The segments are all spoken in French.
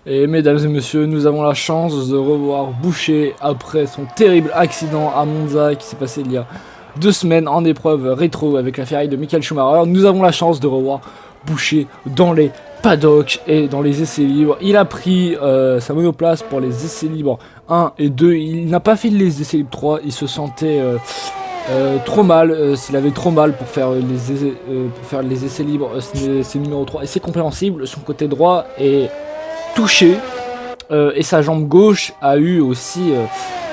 Et mesdames et messieurs, nous avons la chance de revoir Boucher après son terrible accident à Monza qui s'est passé il y a 2 semaines en épreuve rétro avec la Ferrari de Michael Schumacher. Nous avons la chance de revoir Boucher dans les paddocks et dans les essais libres. Il a pris sa monoplace pour les essais libres 1 et 2. Il n'a pas fait les essais libres 3, il se sentait trop mal, s'il avait trop mal pour faire les essais libres, c'est numéro 3 et c'est compréhensible. Son côté droit est touché et sa jambe gauche a eu aussi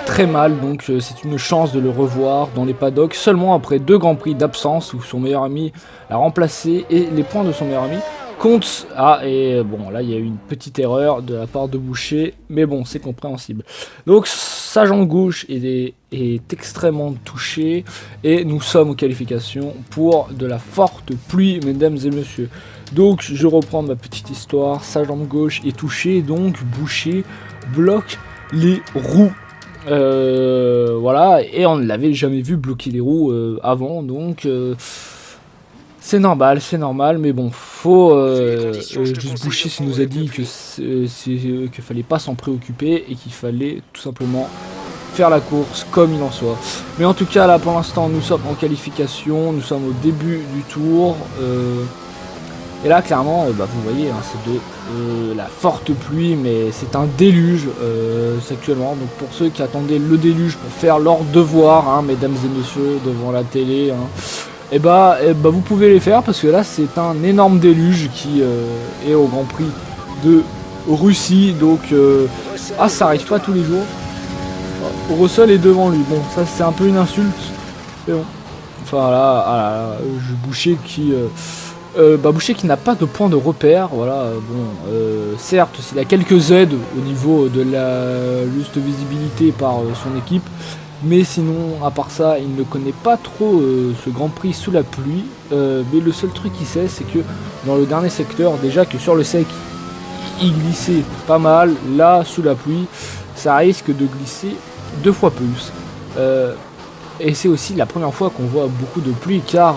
très mal, donc c'est une chance de le revoir dans les paddocks seulement après 2 grands prix d'absence où son meilleur ami l'a remplacé et les points de son meilleur ami comptent. Et bon, là il y a eu une petite erreur de la part de Boucher, mais bon, c'est compréhensible. Donc sa jambe gauche est extrêmement touchée et nous sommes aux qualifications pour de la forte pluie, mesdames et messieurs. Donc je reprends ma petite histoire, sa jambe gauche est touchée, donc Boucher bloque les roues. Voilà, et on ne l'avait jamais vu bloquer les roues avant, donc c'est normal, mais bon, faut juste Boucher nous a dit que qu'il fallait pas s'en préoccuper et qu'il fallait tout simplement faire la course comme il en soit. Mais en tout cas là pour l'instant nous sommes en qualification, nous sommes au début du tour. Et là clairement vous voyez c'est de la forte pluie, mais c'est un déluge actuellement. Donc pour ceux qui attendaient le déluge pour faire leur devoir, mesdames et messieurs devant la télé, vous pouvez les faire parce que là c'est un énorme déluge qui est au Grand Prix de Russie. Donc ça arrive pas tous les jours. Russell est devant lui, bon ça c'est un peu une insulte, mais bon. Enfin là, Boucher qui Boucher qui n'a pas de point de repère, voilà. Certes il a quelques aides au niveau de la juste visibilité par son équipe, mais sinon à part ça il ne connaît pas trop ce Grand Prix sous la pluie. Mais le seul truc qu'il sait, c'est que dans le dernier secteur, déjà que sur le sec il glissait pas mal, là sous la pluie ça risque de glisser 2 fois plus. Et c'est aussi la première fois qu'on voit beaucoup de pluie, car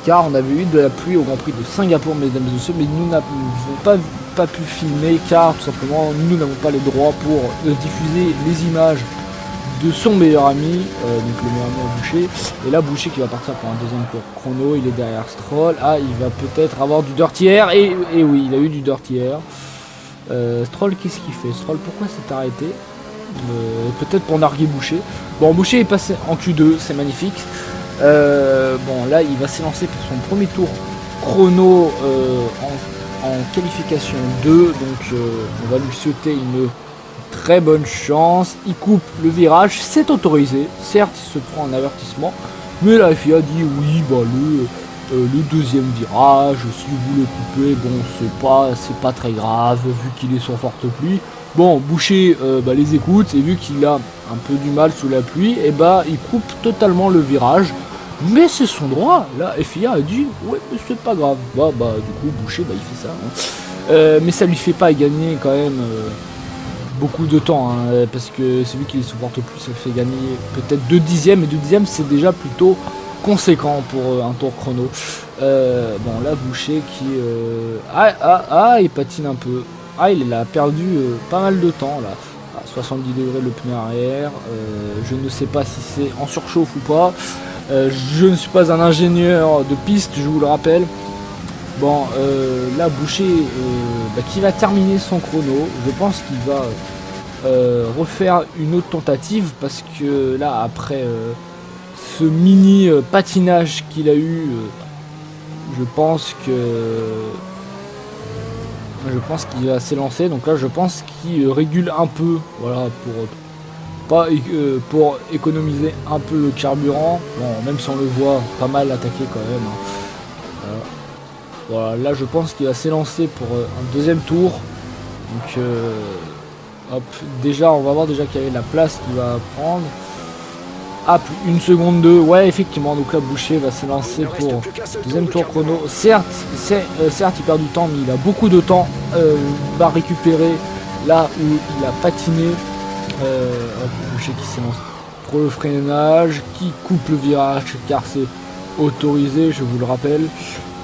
on avait eu de la pluie au Grand Prix de Singapour, mesdames et messieurs, mais nous n'avons pas pu filmer, car tout simplement nous n'avons pas les droits pour diffuser les images de son meilleur ami, donc le meilleur ami à Boucher. Et là Boucher qui va partir pour un deuxième tour chrono, il est derrière Stroll. Il va peut-être avoir du dirty air, et oui, il a eu du dirty air. Stroll, qu'est-ce qu'il fait? Stroll, pourquoi s'est arrêté? Peut-être pour narguer Boucher. Bon, Boucher est passé en Q2, c'est magnifique. Là il va s'élancer pour son premier tour chrono en qualification 2, donc on va lui souhaiter une très bonne chance. Il coupe le virage, c'est autorisé, certes il se prend un avertissement, mais la FIA dit oui, le deuxième virage, si vous le coupez, bon c'est pas très grave vu qu'il est sur forte pluie. Bon, Boucher les écoute, et vu qu'il a un peu du mal sous la pluie, il coupe totalement le virage. Mais c'est son droit. Là, FIA a dit ouais, mais c'est pas grave. Du coup, Boucher, il fait ça. Mais ça lui fait pas gagner quand même beaucoup de temps, parce que c'est lui qui est sous forte pluie, ça fait gagner peut-être 2 dixièmes, et 2 dixièmes c'est déjà plutôt conséquent pour un tour chrono. Là, Boucher qui il patine un peu. Il a perdu pas mal de temps là. À 70 degrés le pneu arrière. Je ne sais pas si c'est en surchauffe ou pas. Je ne suis pas un ingénieur de piste, je vous le rappelle. Là Boucher qui va terminer son chrono. Je pense qu'il va refaire une autre tentative, parce que là après ce mini patinage qu'il a eu, je pense qu'il va s'élancer. Donc là je pense qu'il régule un peu, voilà, pour économiser un peu le carburant. Même si on le voit pas mal attaquer quand même. Voilà, là je pense qu'il va s'élancer pour un deuxième tour. Donc déjà on va voir déjà quelle est la place qu'il va prendre. Plus 1 seconde 2, ouais effectivement. Donc là Boucher va s'élancer pour deuxième tour chrono. Certes il perd du temps, mais il a beaucoup de temps. Va récupérer là où il a patiné. Boucher qui s'élance pour le freinage, qui coupe le virage car c'est autorisé, je vous le rappelle.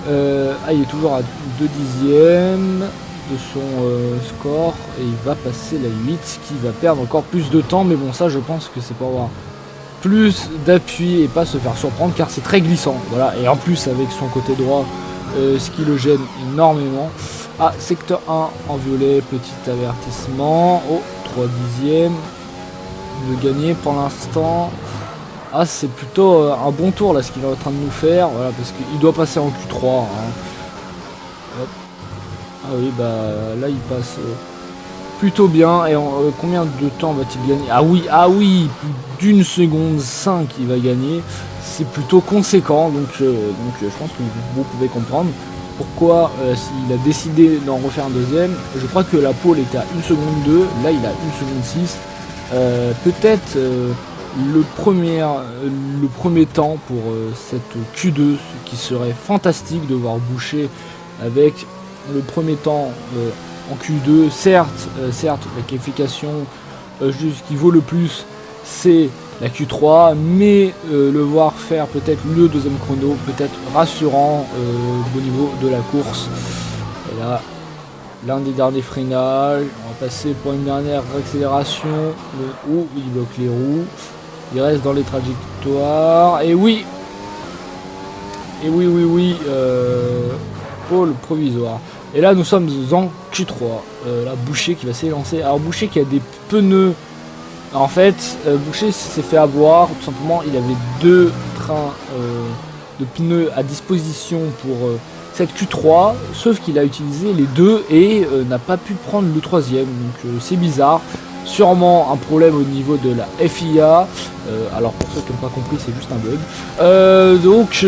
Il est toujours à 2 dixièmes. de son score et il va passer la 8, ce qui va perdre encore plus de temps, mais bon ça je pense que c'est pour avoir plus d'appui et pas se faire surprendre car c'est très glissant, voilà, et en plus avec son côté droit, ce qui le gêne énormément. Ah, secteur 1 en violet, petit avertissement, oh, 3 dixièmes de gagner pour l'instant. Ah, c'est plutôt un bon tour là ce qu'il est en train de nous faire, voilà, parce qu'il doit passer en Q3, hein. Hop. Ah oui, bah là il passe plutôt bien. Et combien de temps va-t-il gagner? Ah oui, plus d'1 seconde 5 il va gagner. C'est plutôt conséquent, donc je pense que vous pouvez comprendre pourquoi s'il a décidé d'en refaire un deuxième. Je crois que la pole était à 1 seconde 2, là il a 1 seconde 6. Peut-être le premier temps pour cette Q2, ce qui serait fantastique de voir Boucher avec le premier temps en Q2. Certes la qualification juste qui vaut le plus c'est la Q3, mais le voir faire peut-être le deuxième chrono, peut-être rassurant au niveau de la course. Et là, l'un des derniers freinages, on va passer pour une dernière accélération. Il bloque les roues, il reste dans les trajectoires, et oui, pôle provisoire. Et là nous sommes en Q3, là Boucher qui va s'élancer. Alors Boucher qui a des pneus. En fait, Boucher s'est fait avoir, tout simplement, il avait 2 trains de pneus à disposition pour cette Q3, sauf qu'il a utilisé les 2 et n'a pas pu prendre le 3e, donc c'est bizarre. Sûrement un problème au niveau de la FIA, alors pour ceux qui n'ont pas compris, c'est juste un bug. Donc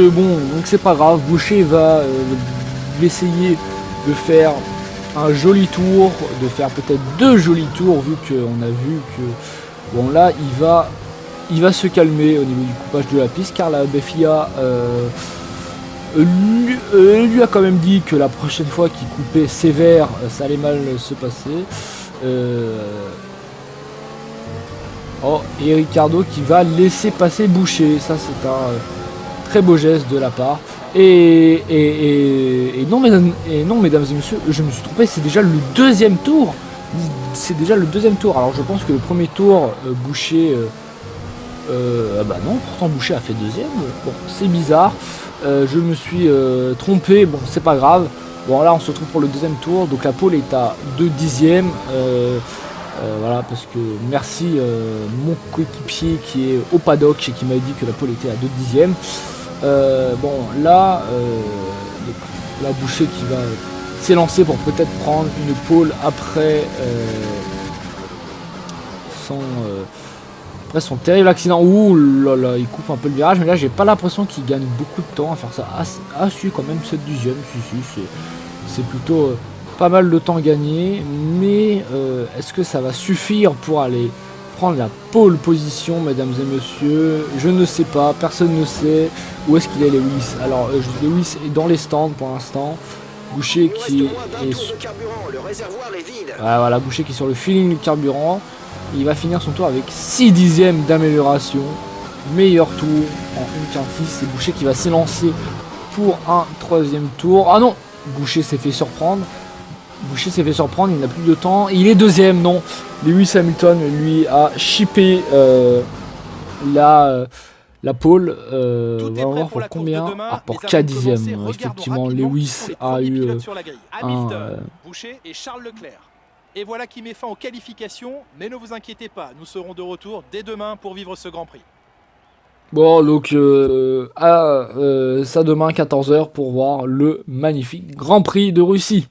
c'est pas grave, Boucher va essayer de faire un joli tour, de faire peut-être 2 jolis tours, vu qu'on a vu que bon là il va se calmer au niveau du coupage de la piste, car la FIA lui a quand même dit que la prochaine fois qu'il coupait sévère, ça allait mal se passer. Oh, et Ricardo qui va laisser passer Boucher, ça c'est un très beau geste de la part. Et non, mesdames et messieurs, je me suis trompé, c'est déjà le deuxième tour. Alors je pense que le premier tour, Boucher... bah non, pourtant Boucher a fait deuxième. Bon, c'est bizarre. Je me suis trompé, bon, c'est pas grave. Bon, là on se retrouve pour le deuxième tour. Donc la pole est à 2 dixièmes. Voilà, parce que merci mon coéquipier qui est au paddock et qui m'a dit que la pole était à 2 dixièmes. Bon, là, Boucher qui va s'élancer pour peut-être prendre une pole après son terrible accident. Ouh là là, il coupe un peu le virage, mais là j'ai pas l'impression qu'il gagne beaucoup de temps à faire ça. Ah si, quand même 7 dixièmes, si, c'est plutôt pas mal de temps gagné, mais est-ce que ça va suffire pour aller prendre la pole position, mesdames et messieurs? Je ne sais pas, personne ne sait. Où est-ce qu'il est, Lewis? Alors Lewis est dans les stands pour l'instant. Boucher qui est sur... voilà, Boucher qui est sur le feeling du carburant. Il va finir son tour avec 6 dixièmes d'amélioration. Meilleur tour en 1.46. C'est Boucher qui va s'élancer pour un 3e tour. Ah non, Boucher s'est fait surprendre. Il n'a plus de temps. Il est 2e, non. Lewis Hamilton, lui, a chippé la pole. On va voir pour combien. Pour 4 dixièmes. Effectivement, Lewis a eu Boucher et Charles Leclerc. Et voilà qui met fin aux qualifications. Mais ne vous inquiétez pas, nous serons de retour dès demain pour vivre ce Grand Prix. Bon, donc ça demain 14 h pour voir le magnifique Grand Prix de Russie.